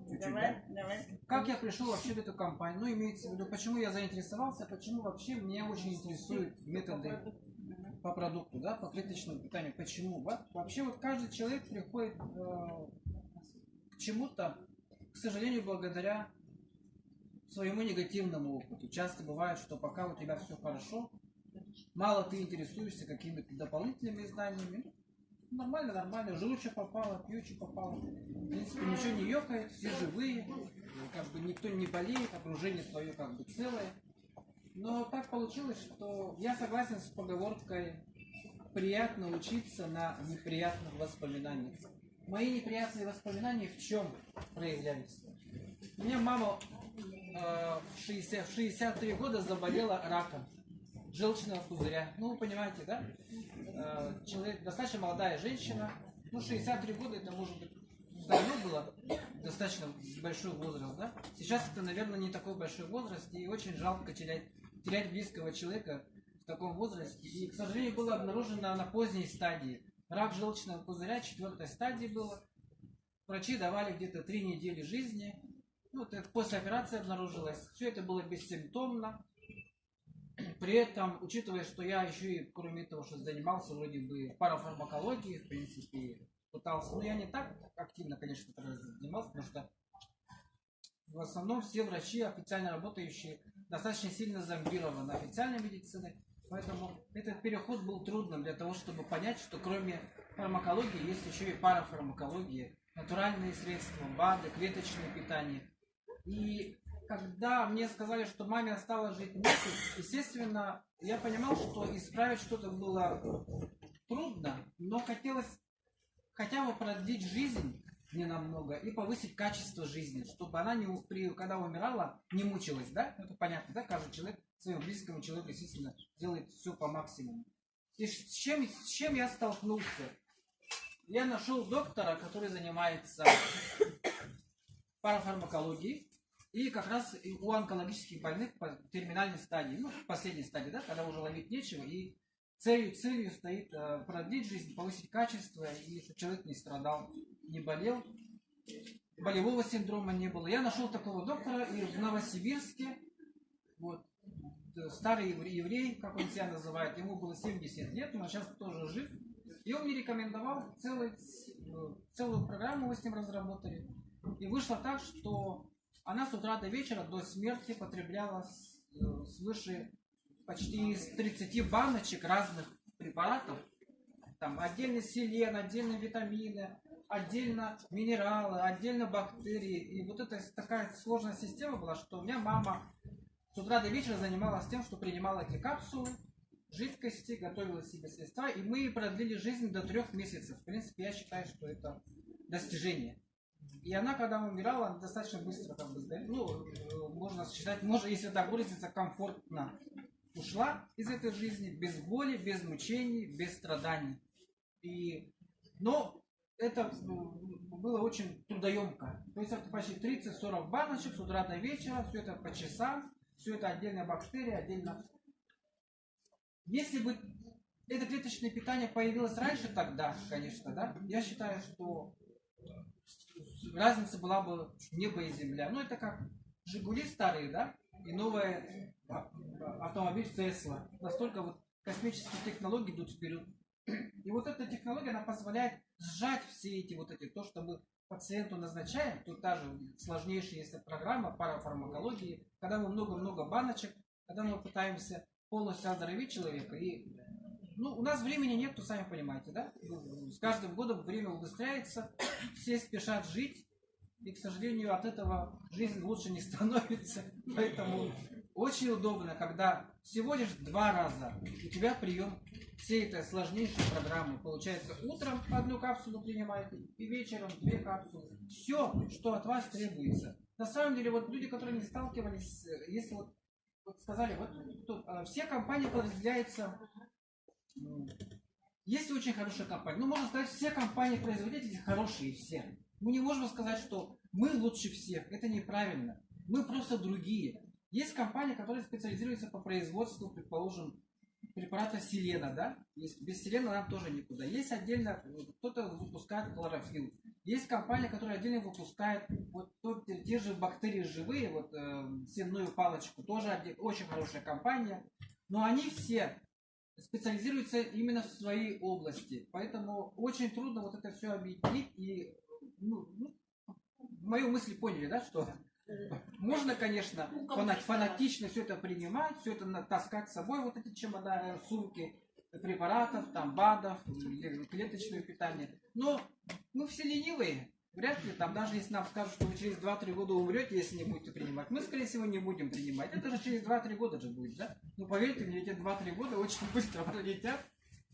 чуть-чуть, да? Как я пришел вообще в эту компанию? Ну, имеется в виду, почему я заинтересовался, почему вообще меня очень интересуют методы по продукту, да, по клеточному питанию. Почему? Вообще вот каждый человек приходит к чему-то, к сожалению, благодаря своему негативному опыту. Часто бывает, что пока у тебя все хорошо, мало ты интересуешься какими-то дополнительными знаниями. Нормально, нормально. Жру, что попало, пью, что попало. В принципе, ничего не ёкает, все живые. Как бы никто не болеет, окружение твое как бы целое. Но так получилось, что я согласен с поговоркой «приятно учиться на неприятных воспоминаниях». Мои неприятные воспоминания в чем проявлялись? У меня мама в 63 года заболела раком желчного пузыря. Ну, вы понимаете, да? Человек, достаточно молодая женщина. Ну, 63 года, это может быть давно было достаточно большой возраст, да? Сейчас это, наверное, не такой большой возраст, и очень жалко терять близкого человека в таком возрасте. И, к сожалению, было обнаружено на поздней стадии. Рак желчного пузыря 4-й стадии было. Врачи давали где-то 3 недели жизни. Ну, это после операции обнаружилось. Все это было бессимптомно. При этом, учитывая, что я еще и, кроме того, что занимался вроде бы парафармакологией, в принципе, пытался, но я не так активно, конечно, занимался, потому что в основном все врачи, официально работающие, достаточно сильно зомбированы официальной медициной, поэтому этот переход был трудным для того, чтобы понять, что кроме фармакологии есть еще и парафармакология, натуральные средства, БАДы, клеточное питание. И когда мне сказали, что маме осталось жить месяц, естественно, я понимал, что исправить что-то было трудно, но хотелось хотя бы продлить жизнь ненамного и повысить качество жизни, чтобы она, когда умирала, не мучилась, да? Это понятно, да? Каждый человек своему близкому человеку, естественно, делает все по максимуму. И с чем я столкнулся? Я нашел доктора, который занимается парафармакологией, и как раз у онкологических больных по терминальной стадии, ну, последней стадии, да, когда уже ловить нечего, и целью стоит продлить жизнь, повысить качество, и чтобы человек не страдал, не болел, болевого синдрома не было. Я нашел такого доктора и в Новосибирске, вот, старый еврей, как он себя называет, ему было 70 лет, но сейчас тоже жив, и он мне рекомендовал целую программу, мы с ним разработали, и вышло так, что она с утра до вечера до смерти потребляла свыше почти из 30 баночек разных препаратов. Там отдельно селен, отдельно витамины, отдельно минералы, отдельно бактерии. И вот это такая сложная система была, что у меня мама с утра до вечера занималась тем, что принимала эти капсулы, жидкости, готовила себе средства, и мы продлили жизнь до 3 месяцев. В принципе, я считаю, что это достижение. И она, когда умирала, достаточно быстро, как бы, ну, можно считать, можно, если так выразиться, комфортно ушла из этой жизни, без боли, без мучений, без страданий. Но это было очень трудоемко. То есть это почти 30-40 баночек с утра до вечера, все это по часам, все это отдельная бактерия, отдельно. Если бы это клеточное питание появилось раньше, тогда, конечно, да, я считаю, что разница была бы небо и земля. Ну, это как Жигули старые, да, и новый автомобиль Тесла. Настолько вот космические технологии идут вперед. И вот эта технология, она позволяет сжать все эти вот эти, то, что мы пациенту назначаем, тут даже сложнейшая есть программа парафармакологии, когда мы много-много баночек, когда мы пытаемся полностью оздоровить человека. И, ну, у нас времени нет, то сами понимаете, да? С каждым годом время убыстряется, все спешат жить, и, к сожалению, от этого жизнь лучше не становится. Поэтому очень удобно, когда всего лишь 2 раза у тебя прием всей этой сложнейшей программы. Получается, утром 1 капсулу принимаете и вечером 2 капсулы. Все, что от вас требуется. На самом деле, вот люди, которые не сталкивались, если вот сказали, все компании подразделяются. Есть очень хорошая компания. Ну, можно сказать, все компании-производители хорошие, все. Мы не можем сказать, что мы лучше всех. Это неправильно. Мы просто другие. Есть компании, которые специализируются по производству, предположим, препарата селена, да? Без селена нам тоже никуда. Есть отдельно, кто-то выпускает хлорофилл. Есть компания, которая отдельно выпускает вот те же бактерии живые, вот сенную палочку, тоже очень хорошая компания. Но они все специализируются именно в своей области. Поэтому очень трудно вот это все объединить. И мою мысль поняли, да, что можно, конечно, фанатично все это принимать, все это таскать с собой, вот эти чемоданы, сумки препаратов, там, БАДов, клеточное питание. Но мы все ленивые. Вряд ли, там, даже если нам скажут, что вы через 2-3 года умрете, если не будете принимать, мы, скорее всего, не будем принимать. Это же через 2-3 года же будет, да? Ну, поверьте мне, эти 2-3 года очень быстро пролетят,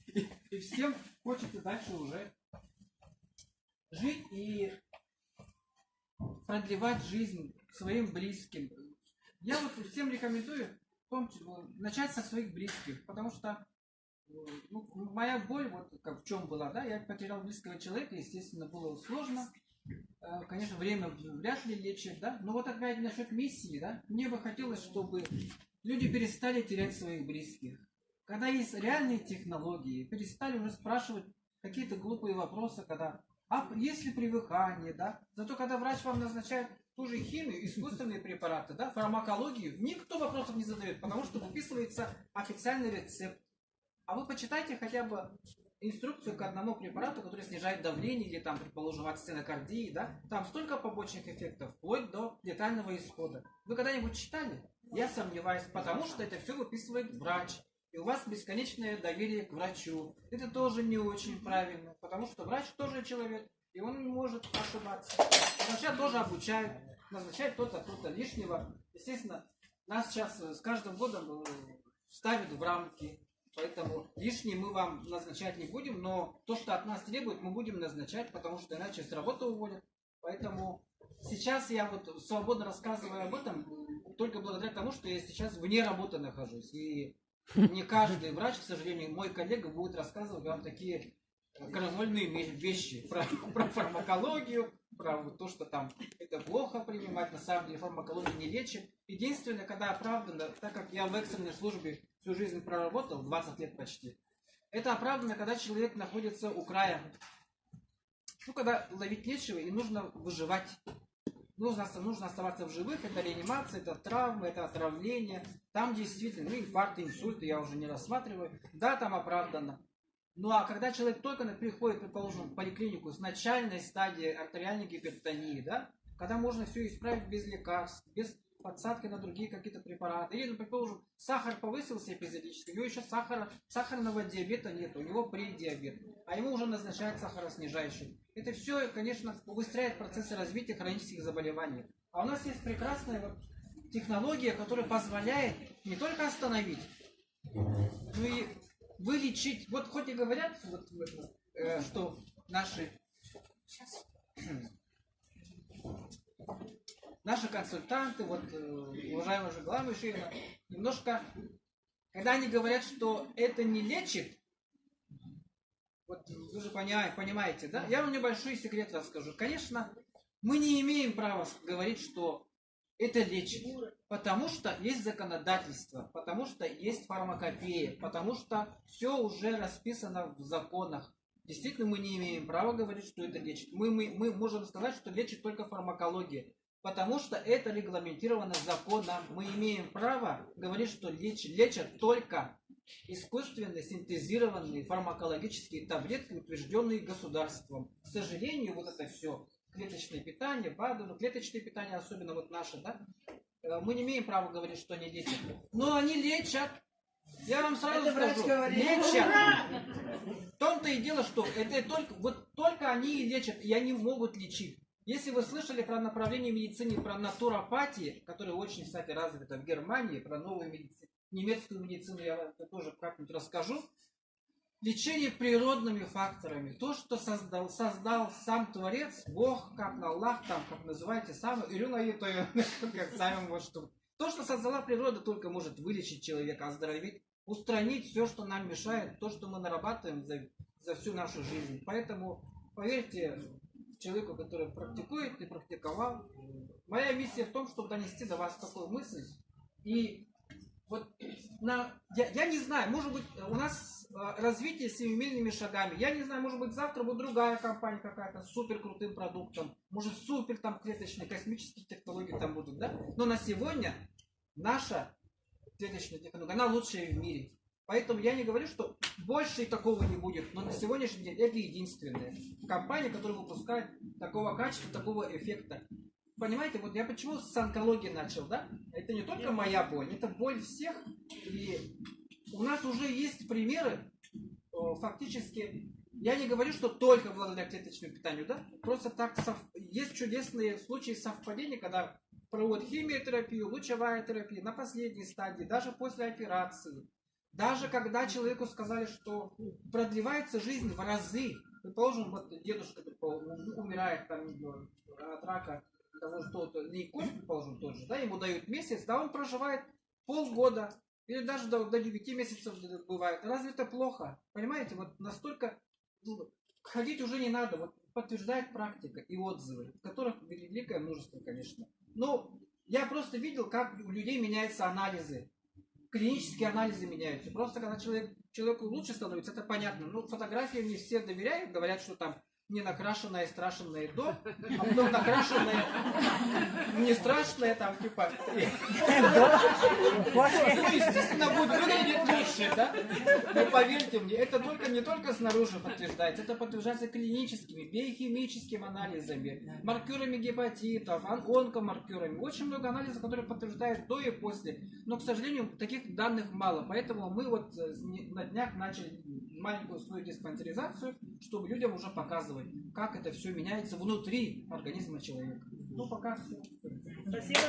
и всем хочется дальше уже жить и продлевать жизнь своим близким. Я вот всем рекомендую начать со своих близких, потому что моя боль, вот как в чем была, да, я потерял близкого человека, естественно, было сложно. Конечно, время вряд ли лечит, да, но вот опять насчет миссии, да, мне бы хотелось, чтобы люди перестали терять своих близких. Когда есть реальные технологии, перестали уже спрашивать какие-то глупые вопросы, когда, есть ли привыкание, да, зато когда врач вам назначает ту же химию, искусственные препараты, да, фармакологию, никто вопросов не задает, потому что выписывается официальный рецепт. А вы почитайте хотя бы инструкцию к одному препарату, который снижает давление или там, предположим, от стенокардии, да? Там столько побочных эффектов, вплоть до летального исхода. Вы когда-нибудь читали? Я сомневаюсь, потому что это все выписывает врач. И у вас бесконечное доверие к врачу. Это тоже не очень правильно, потому что врач тоже человек, и он не может ошибаться. Врача тоже обучают, назначают то-то лишнего. Естественно, нас сейчас с каждым годом ставят в рамки. Поэтому лишнее мы вам назначать не будем, но то, что от нас требует, мы будем назначать, потому что иначе с работы уволят. Поэтому сейчас я вот свободно рассказываю об этом только благодаря тому, что я сейчас вне работы нахожусь. И не каждый врач, к сожалению, мой коллега будет рассказывать вам такие крамольные вещи про фармакологию, про то, что там это плохо принимать, на самом деле фармакология не лечит. Единственное, когда оправдано, так как я в экстренной службе всю жизнь проработал, 20 лет почти, это оправдано, когда человек находится у края. Когда ловить нечего и нужно выживать. Нужно оставаться в живых, это реанимация, это травмы, это отравление. Там действительно, инфаркты, инсульты я уже не рассматриваю. Да, там оправдано. Ну а когда человек только приходит, предположим, в поликлинику с начальной стадией артериальной гипертонии, да, когда можно все исправить без лекарств, без подсадки на другие какие-то препараты, или, предположим, сахар повысился эпизодически, у него еще сахарного диабета нет, у него предиабет, а ему уже назначают сахароснижающий. Это все, конечно, убыстряет процессы развития хронических заболеваний. А у нас есть прекрасная технология, которая позволяет не только остановить, но и вылечить. Вот хоть и говорят, что наши консультанты, уважаемая же глава Мишина, немножко, когда они говорят, что это не лечит, вот вы же понимаете, да? Я вам небольшой секрет расскажу. Конечно, мы не имеем права говорить, что это лечит, потому что есть законодательство, потому что есть фармакопея, потому что все уже расписано в законах. Действительно, мы не имеем права говорить, что это лечит. Мы можем сказать, что лечит только фармакология, потому что это регламентировано законом. Мы имеем право говорить, что лечат только искусственно синтезированные фармакологические таблетки, утвержденные государством. К сожалению, вот это все клеточное питание, БАДы, клеточное питание, особенно вот наше, да, мы не имеем права говорить, что они лечат. Но они лечат. Я вам сразу скажу, лечат. В том-то и дело, что это только они и лечат, и они могут лечить. Если вы слышали про направление медицины, про натуропатии, которая очень, кстати, развита в Германии, про новую медицину, немецкую медицину, я вам тоже как-нибудь расскажу. Лечение природными факторами. То, что создал сам Творец, Бог, как Аллах, там, как называете, сам, или как сами, вот что. То, что создала природа, только может вылечить человека, оздоровить, устранить все, что нам мешает, то, что мы нарабатываем за всю нашу жизнь. Поэтому, поверьте человеку, который практикует и практиковал, моя миссия в том, чтобы донести до вас такую мысль и Вот я не знаю, может быть, у нас развитие семимильными шагами. Я не знаю, может быть, завтра будет другая компания какая-то с супер крутым продуктом. Может, супер там клеточные, космические технологии там будут, да? Но на сегодня наша клеточная технология, она лучшая в мире. Поэтому я не говорю, что больше такого не будет. Но на сегодняшний день это единственная компания, которая выпускает такого качества, такого эффекта. Понимаете, вот я почему с онкологии начал, да? Это не только моя боль, это боль всех. И у нас уже есть примеры, фактически, я не говорю, что только благодаря клеточному питанию, да? Просто так есть чудесные случаи совпадения, когда проводят химиотерапию, лучевая терапия на последней стадии, даже после операции. Даже когда человеку сказали, что продлевается жизнь в разы. Предположим, вот дедушка умирает там от рака, того, что лейкоз, предположим, тот же, да, ему дают месяц, да, он проживает полгода, или даже до 9 месяцев бывает. Разве это плохо? Понимаете, вот настолько ходить уже не надо, вот подтверждает практика и отзывы, которых великое множество, конечно. Но я просто видел, как у людей меняются анализы, клинические анализы меняются. Просто когда человеку лучше становится, это понятно. Ну, фотографиям не все доверяют, говорят, что там не накрашенное, страшенное до, а потом накрашенное, не страшное, там, типа... Ну, естественно, будет выглядеть лучше, да? Но поверьте мне, это не только снаружи подтверждается, это подтверждается клиническими, биохимическими анализами, маркерами гепатитов, онкомаркерами. Очень много анализов, которые подтверждают до и после. Но, к сожалению, таких данных мало. Поэтому мы вот на днях начали маленькую свою диспансеризацию, чтобы людям уже показывать, как это все меняется внутри организма человека. Ну, пока все. Спасибо.